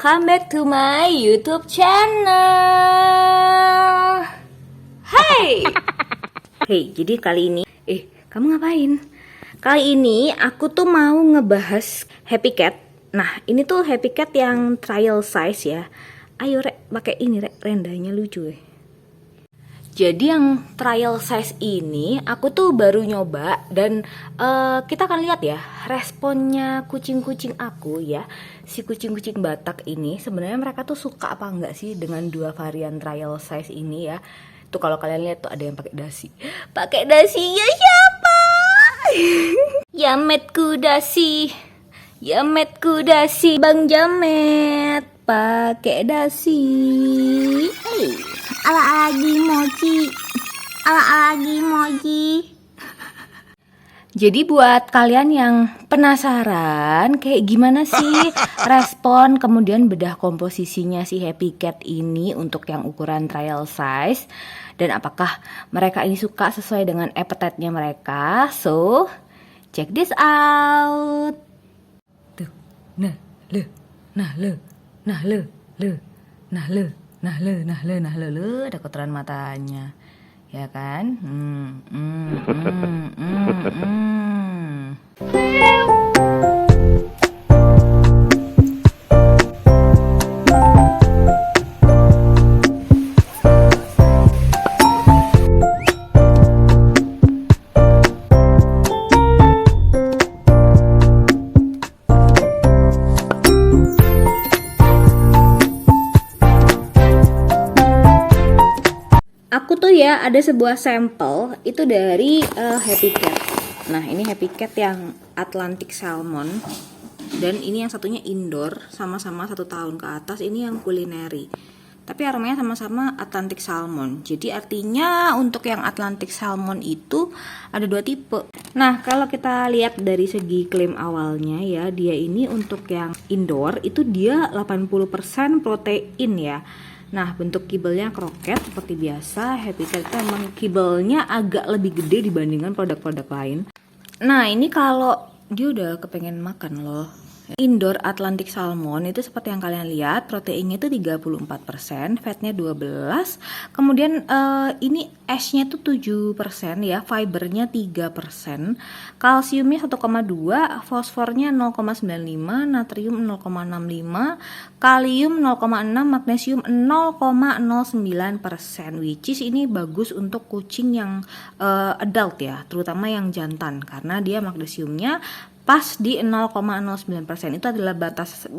welcome back to my YouTube channel. Hai. Hey, jadi kali ini, kamu ngapain? Kali ini aku tuh mau ngebahas Happy Cat. Nah, ini tuh Happy Cat yang trial size ya. Ayo Rek, pakai ini Rek, rendahnya lucu ya. Jadi yang trial size ini aku tuh baru nyoba dan kita akan lihat ya responnya kucing-kucing aku ya. Si kucing-kucing Batak ini sebenarnya mereka tuh suka apa enggak sih dengan dua varian trial size ini ya. Tuh kalau kalian lihat tuh ada yang pakai dasi. Pakai dasinya siapa? Yametku dasi. Yametku dasi. Bang Jamet pakai dasi. Ala lagi mochi. Jadi buat kalian yang penasaran kayak gimana sih respon kemudian bedah komposisinya si Happy Cat ini untuk yang ukuran trial size, dan apakah mereka ini suka sesuai dengan appetite-nya mereka, so check this out. Tuh, nah le, ada kotoran matanya, ya kan? Aku tuh ya ada sebuah sampel itu dari Happy Cat. Nah ini Happy Cat yang Atlantic Salmon, dan ini yang satunya indoor, sama-sama 1 tahun ke atas. Ini yang culinary, tapi aromanya sama-sama Atlantic Salmon. Jadi artinya untuk yang Atlantic Salmon itu ada 2 tipe. Nah kalau kita lihat dari segi klaim awalnya ya, dia ini untuk yang indoor itu dia 80% protein ya. Nah bentuk kibelnya kroket seperti biasa. Happy Cat itu emang kibelnya agak lebih gede dibandingkan produk-produk lain. Nah ini kalau dia udah kepengen makan loh. Indoor Atlantic Salmon itu seperti yang kalian lihat, proteinnya itu 34%, fatnya 12%, kemudian ini ash-nya tuh 7% ya, fibernya 3%, kalsiumnya 1,2, fosfornya 0,95, natrium 0,65, kalium 0,6, magnesium 0,09%, which is ini bagus untuk kucing yang adult ya, terutama yang jantan, karena dia magnesiumnya pas di 0,09%. Itu adalah batas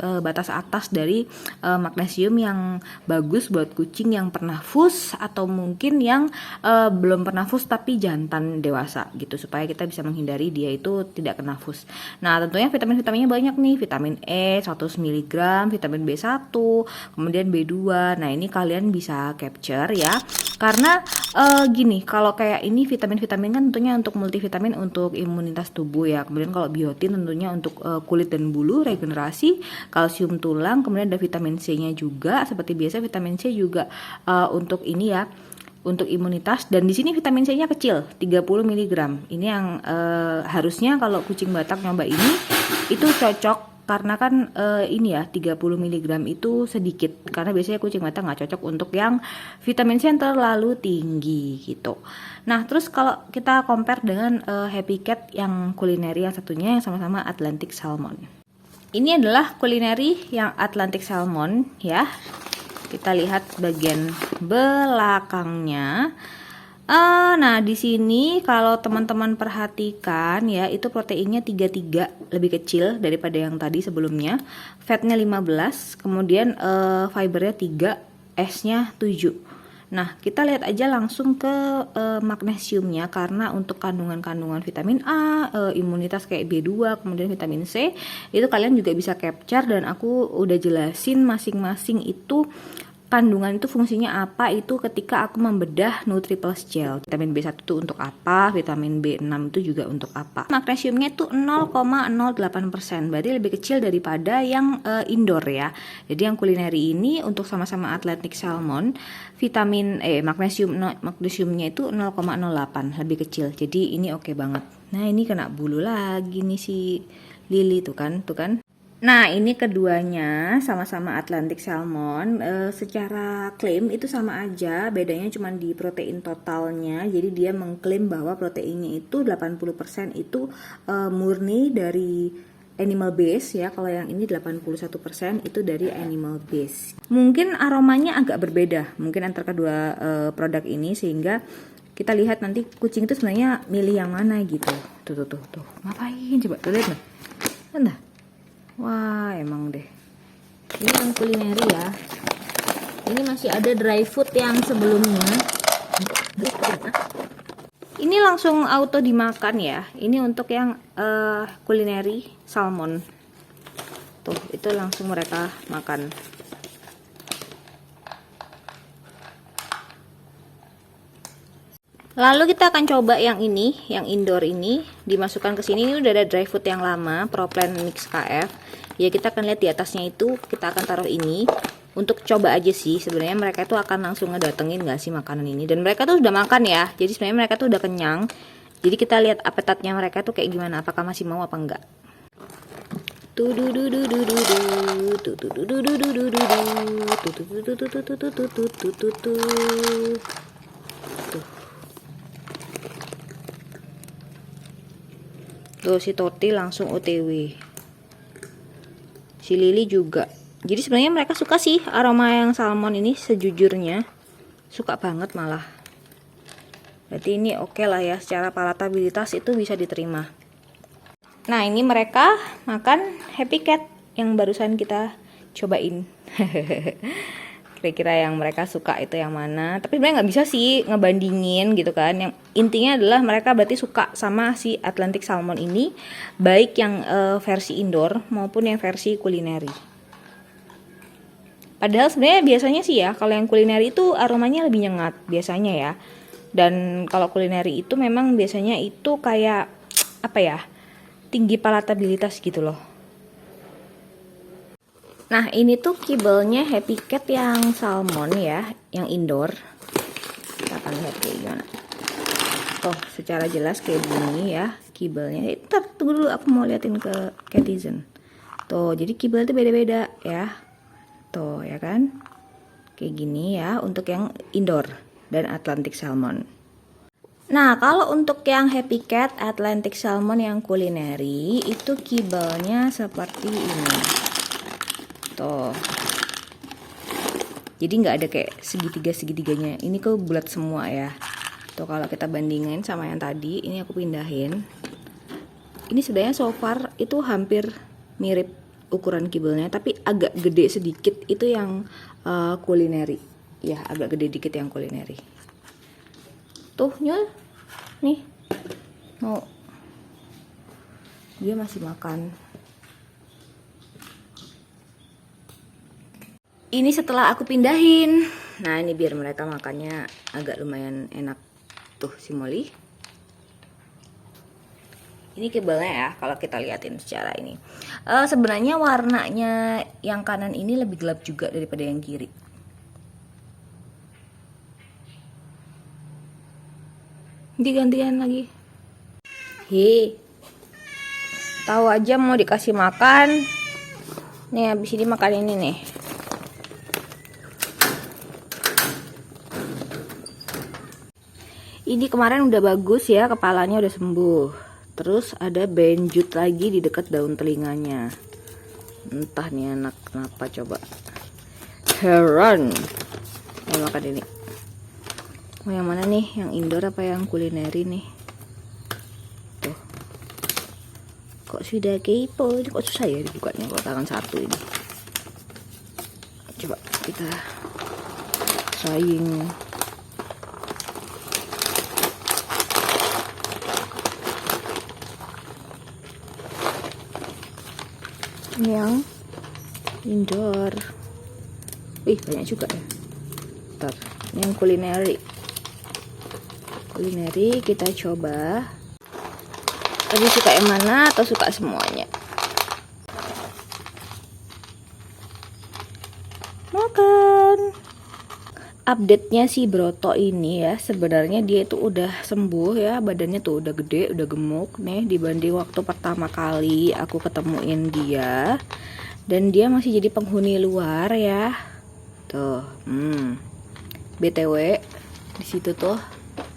atas dari magnesium yang bagus buat kucing yang pernah fus atau mungkin yang belum pernah fus tapi jantan dewasa gitu, supaya kita bisa menghindari dia itu tidak kena fus. Nah tentunya vitamin-vitaminnya banyak nih, vitamin E 100 mg, vitamin B1, kemudian B2. Nah ini kalian bisa capture ya, karena gini, kalau kayak ini vitamin-vitamin kan tentunya untuk multivitamin untuk imunitas tubuh ya. Kemudian kalau biotin tentunya untuk kulit dan bulu, regenerasi, kalsium tulang, kemudian ada vitamin C-nya juga. Seperti biasa vitamin C juga untuk ini ya, untuk imunitas. Dan di sini vitamin C-nya kecil, 30 mg. Ini yang harusnya kalau kucing Batak nyoba ini itu cocok. Karena kan ini ya 30 mg itu sedikit, karena biasanya kucing Batak nggak cocok untuk yang vitamin C yang terlalu tinggi gitu. Nah terus kalau kita compare dengan Happy Cat yang culinary yang satunya yang sama-sama Atlantic Salmon. Ini adalah culinary yang Atlantic Salmon ya. Kita lihat bagian belakangnya. Nah di sini kalau teman-teman perhatikan ya, itu proteinnya 33, lebih kecil daripada yang tadi sebelumnya. Fatnya 15, kemudian fibernya 3, S-nya 7. Nah kita lihat aja langsung ke magnesiumnya, karena untuk kandungan-kandungan vitamin A, imunitas kayak B2, kemudian vitamin C, itu kalian juga bisa capture, dan aku udah jelasin masing-masing itu kandungan itu fungsinya apa itu ketika aku membedah NutriPlus Gel. Vitamin B1 itu untuk apa, vitamin B6 itu juga untuk apa. Magnesiumnya itu 0,08%, berarti lebih kecil daripada yang indoor ya. Jadi yang culinary ini untuk sama-sama Atlantic Salmon, vitamin magnesiumnya itu 0,08, lebih kecil. Jadi ini oke banget. Nah ini kena bulu lagi nih si Lily tuh kan. Nah, ini keduanya sama-sama Atlantic Salmon. Secara klaim itu sama aja, bedanya cuma di protein totalnya. Jadi dia mengklaim bahwa proteinnya itu 80% itu murni dari animal base ya. Kalau yang ini 81% itu dari animal base. Mungkin aromanya agak berbeda, mungkin antara kedua produk ini, sehingga kita lihat nanti kucing itu sebenarnya milih yang mana gitu. Tuh. Ngapain coba? Tuh lihat nih. Entah. Wah, emang deh. Ini yang kulineri ya. Ini masih ada dry food yang sebelumnya. Ini langsung auto dimakan ya. Ini untuk yang kulineri salmon. Tuh, itu langsung mereka makan. Lalu kita akan coba yang ini, yang indoor ini, dimasukkan ke sini. Ini udah ada dry food yang lama, ProPlan Mix KF. Ya, kita akan lihat di atasnya itu, kita akan taruh ini untuk coba aja sih. Sebenarnya mereka itu akan langsung ngedatengin nggak sih makanan ini. Dan mereka tuh udah makan ya. Jadi sebenarnya mereka tuh udah kenyang. Jadi kita lihat appetite-nya mereka tuh kayak gimana, apakah masih mau apa enggak. Tuh si Toti langsung OTW. Si Lily juga. Jadi sebenarnya mereka suka sih aroma yang salmon ini, sejujurnya. Suka banget malah. Berarti ini oke lah ya, secara palatabilitas itu bisa diterima. Nah, ini mereka makan Happy Cat yang barusan kita cobain. Kira-kira yang mereka suka itu yang mana. Tapi sebenarnya nggak bisa sih ngebandingin gitu kan. Yang intinya adalah mereka berarti suka sama si Atlantic Salmon ini, baik yang versi indoor maupun yang versi kulineri. Padahal sebenarnya biasanya sih ya, kalau yang kulineri itu aromanya lebih nyengat biasanya ya. Dan kalau kulineri itu memang biasanya itu kayak apa ya, tinggi palatabilitas gitu loh. Nah, ini tuh kibelnya Happy Cat yang salmon ya, yang indoor. Kita akan lihat kayak gimana. Tuh, secara jelas kayak gini ya kibelnya. Tunggu dulu, aku mau liatin ke Catizen. Tuh, jadi kibel itu beda-beda ya. Tuh, ya kan? Kayak gini ya untuk yang indoor dan Atlantic Salmon. Nah, kalau untuk yang Happy Cat Atlantic Salmon yang kulineri itu kibelnya seperti ini. Tuh. Jadi nggak ada kayak segitiga-segitiganya. Ini kok bulat semua ya. Tuh, kalau kita bandingin sama yang tadi, ini aku pindahin. Ini sebenarnya so far itu hampir mirip ukuran kibelnya, tapi agak gede sedikit itu yang kulineri. Ya, agak gede dikit yang kulineri. Tuh, Nyul. Nih. Mau. Dia masih makan. Ini setelah aku pindahin. Nah, ini biar mereka makannya agak lumayan enak. Tuh si Molly. Ini kibelnya ya, kalau kita liatin secara ini. Sebenarnya warnanya yang kanan ini lebih gelap juga daripada yang kiri. Gantian lagi. He. Tahu aja mau dikasih makan. Nih, habis ini makan ini nih. Ini kemarin udah bagus ya, kepalanya udah sembuh. Terus ada benjut lagi di dekat daun telinganya. Entah nih anak kenapa, coba. Heran. Mau makan ini. Mau yang mana nih? Yang indoor apa yang kulineri nih? Tuh. Kok sudah kepo? Ini kok susah ya dibukanya kalau tangan satu ini. Coba kita trying. Yang indoor. Wih, banyak juga ya. Ntar, yang kulineri. Kulineri kita coba. Tadi suka yang mana atau suka semuanya? Makan. update-nya si Broto ini ya, sebenarnya dia itu udah sembuh ya, badannya tuh udah gede, udah gemuk nih dibanding waktu pertama kali aku ketemuin dia. Dan dia masih jadi penghuni luar ya. Tuh, BTW di situ tuh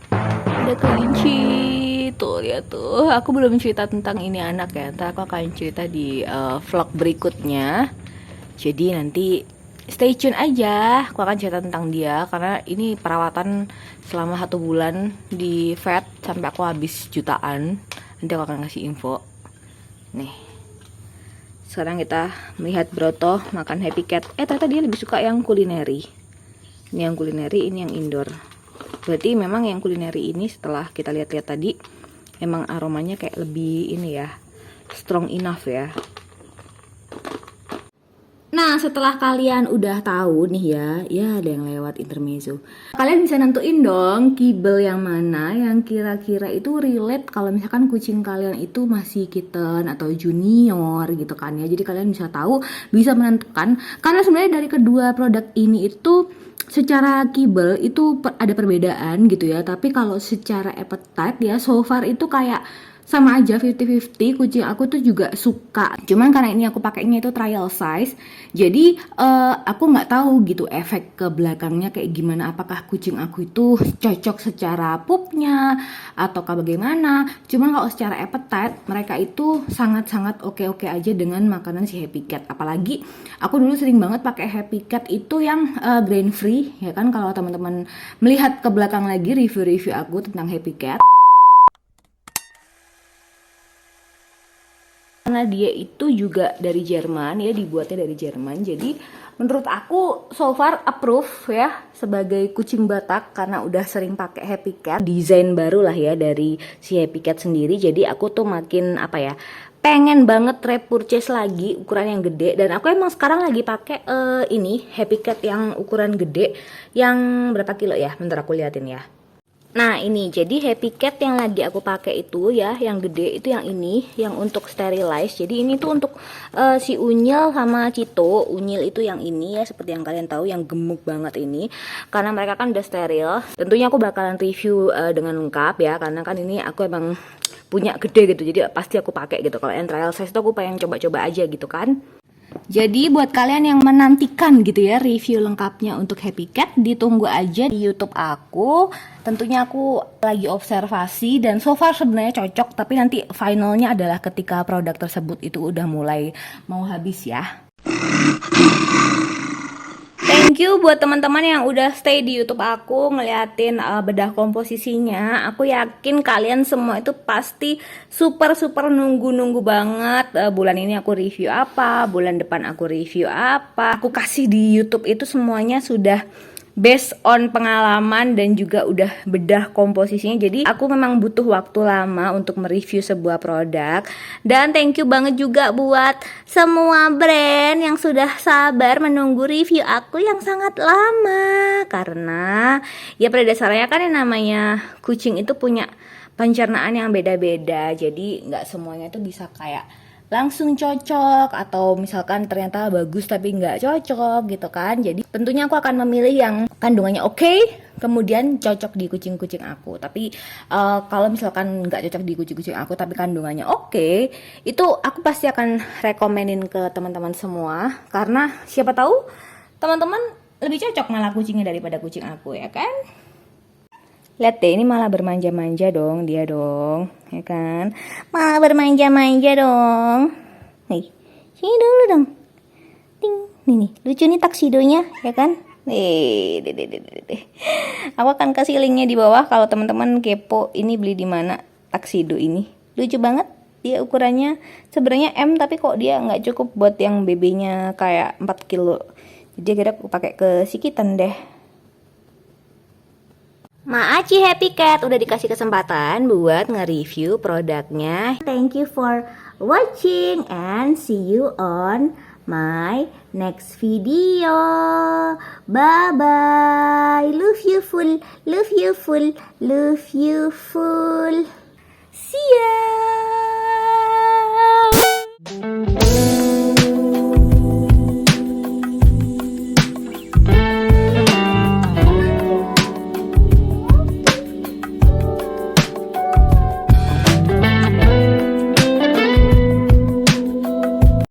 ada kelinci. Tuh lihat tuh, aku belum cerita tentang ini anak ya, ntar aku akan cerita di vlog berikutnya. Jadi nanti stay tune aja, aku akan cerita tentang dia karena ini perawatan selama 1 bulan di vet sampai aku habis jutaan. Nanti aku akan ngasih info. Nih, sekarang kita melihat Broto makan Happy Cat. Ternyata dia lebih suka yang kulineri. Ini yang kulineri, ini yang indoor. Berarti memang yang kulineri ini setelah kita lihat-lihat tadi, emang aromanya kayak lebih ini ya, strong enough ya. Nah, setelah kalian udah tahu nih ya ada yang lewat intermezzo. Kalian bisa nentuin dong kibel yang mana yang kira-kira itu relate kalau misalkan kucing kalian itu masih kitten atau junior gitu kan ya. Jadi kalian bisa tahu, bisa menentukan. Karena sebenarnya dari kedua produk ini itu secara kibel itu ada perbedaan gitu ya. Tapi kalau secara appetite ya so far itu kayak sama aja 50-50. Kucing aku tuh juga suka, cuman karena ini aku pakainya itu trial size, jadi aku nggak tahu gitu efek ke belakangnya kayak gimana, apakah kucing aku itu cocok secara pupnya ataukah bagaimana. Cuman kalau secara appetite mereka itu sangat-sangat oke-oke aja dengan makanan si Happy Cat. Apalagi aku dulu sering banget pakai Happy Cat itu yang grain free ya kan. Kalau teman-teman melihat ke belakang lagi review-review aku tentang Happy Cat, karena dia itu juga dari Jerman ya, dibuatnya dari Jerman. Jadi menurut aku so far approve ya sebagai kucing Batak karena udah sering pakai Happy Cat. Desain baru lah ya dari si Happy Cat sendiri. Jadi aku tuh makin pengen banget repurchase lagi ukuran yang gede. Dan aku emang sekarang lagi pakai ini Happy Cat yang ukuran gede, yang berapa kilo ya? Bentar aku liatin ya. Nah ini jadi Happy Cat yang lagi aku pakai itu ya, yang gede itu yang ini, yang untuk sterilize. Jadi ini tuh untuk si Unyil sama Cito. Unyil itu yang ini ya, seperti yang kalian tahu, yang gemuk banget ini. Karena mereka kan udah steril. Tentunya aku bakalan review dengan lengkap ya, karena kan ini aku emang punya gede gitu. Jadi pasti aku pakai gitu. Kalau yang trial size tuh aku pengen coba-coba aja gitu kan. Jadi buat kalian yang menantikan gitu ya review lengkapnya untuk Happy Cat, ditunggu aja di YouTube aku. Tentunya aku lagi observasi dan so far sebenarnya cocok, tapi nanti finalnya adalah ketika produk tersebut itu udah mulai mau habis ya. Thank you buat teman-teman yang udah stay di YouTube aku ngeliatin bedah komposisinya. Aku yakin kalian semua itu pasti super nunggu banget bulan ini aku review apa, bulan depan aku review apa. Aku kasih di YouTube itu semuanya sudah based on pengalaman dan juga udah bedah komposisinya. Jadi aku memang butuh waktu lama untuk mereview sebuah produk. Dan thank you banget juga buat semua brand yang sudah sabar menunggu review aku yang sangat lama. Karena ya pada dasarnya kan yang namanya kucing itu punya pencernaan yang beda-beda. Jadi nggak semuanya itu bisa kayak langsung cocok, atau misalkan ternyata bagus tapi nggak cocok gitu kan. Jadi tentunya aku akan memilih yang kandungannya oke, kemudian cocok di kucing-kucing aku. Tapi kalau misalkan nggak cocok di kucing-kucing aku tapi kandungannya oke, itu aku pasti akan rekomenin ke teman-teman semua, karena siapa tahu teman-teman lebih cocok malah kucingnya daripada kucing aku ya kan. Lihat deh, ini malah bermanja-manja dong dia dong, ya kan? Malah bermanja-manja dong. Nih, sini dulu dong. Ting, nih, lucu nih taksidonya, ya kan? Deh. Aku akan kasih linknya di bawah kalau teman-teman kepo ini beli di mana taksido ini. Lucu banget, dia ukurannya sebenarnya M tapi kok dia nggak cukup buat yang BB-nya kayak 4 kilo. Jadi akhirnya aku pakai ke si kitten deh. Maaci Happy Cat udah dikasih kesempatan buat nge-review produknya. Thank you for watching and see you on my next video. Bye bye. Love you full. Love you full. Love you full. See ya.